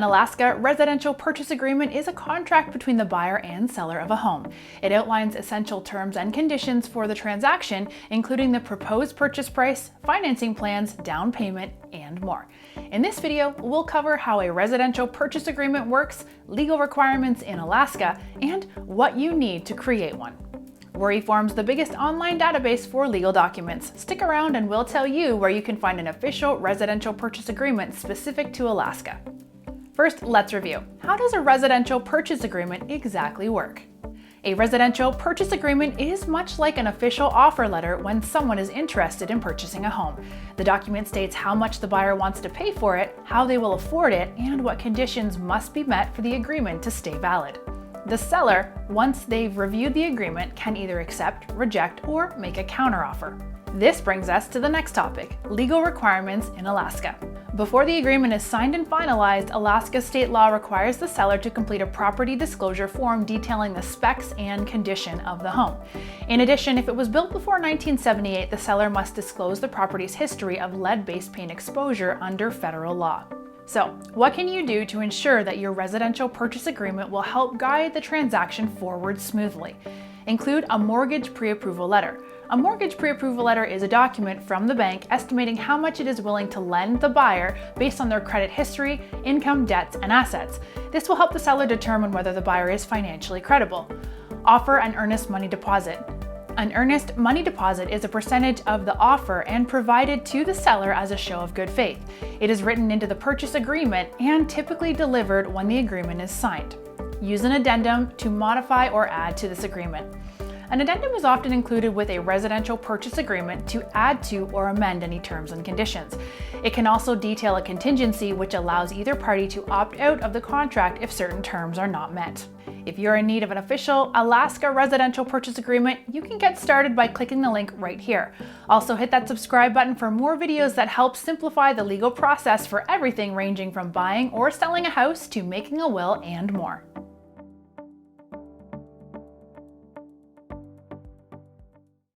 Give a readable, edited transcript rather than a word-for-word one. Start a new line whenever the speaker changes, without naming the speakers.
An Alaska residential purchase agreement is a contract between the buyer and seller of a home. It outlines essential terms and conditions for the transaction, including the proposed purchase price, financing plans, down payment, and more. In this video, we'll cover how a residential purchase agreement works, legal requirements in Alaska, and what you need to create one. We're eForms, the biggest online database for legal documents. Stick around and we'll tell you where you can find an official residential purchase agreement specific to Alaska. First, let's review. How does a residential purchase agreement exactly work? A residential purchase agreement is much like an official offer letter when someone is interested in purchasing a home. The document states how much the buyer wants to pay for it, how they will afford it, and what conditions must be met for the agreement to stay valid. The seller, once they've reviewed the agreement, can either accept, reject, or make a counteroffer. This brings us to the next topic, legal requirements in Alaska. Before the agreement is signed and finalized, Alaska state law requires the seller to complete a property disclosure form detailing the specs and condition of the home. In addition, if it was built before 1978, the seller must disclose the property's history of lead-based paint exposure under federal law. So, what can you do to ensure that your residential purchase agreement will help guide the transaction forward smoothly? Include a mortgage pre-approval letter. A mortgage pre-approval letter is a document from the bank estimating how much it is willing to lend the buyer based on their credit history, income, debts, and assets. This will help the seller determine whether the buyer is financially credible. Offer an earnest money deposit. An earnest money deposit is a percentage of the offer and provided to the seller as a show of good faith. It is written into the purchase agreement and typically delivered when the agreement is signed. Use an addendum to modify or add to this agreement. An addendum is often included with a residential purchase agreement to add to or amend any terms and conditions. It can also detail a contingency which allows either party to opt out of the contract if certain terms are not met. If you're in need of an official Alaska residential purchase agreement, you can get started by clicking the link right here. Also hit that subscribe button for more videos that help simplify the legal process for everything ranging from buying or selling a house to making a will and more.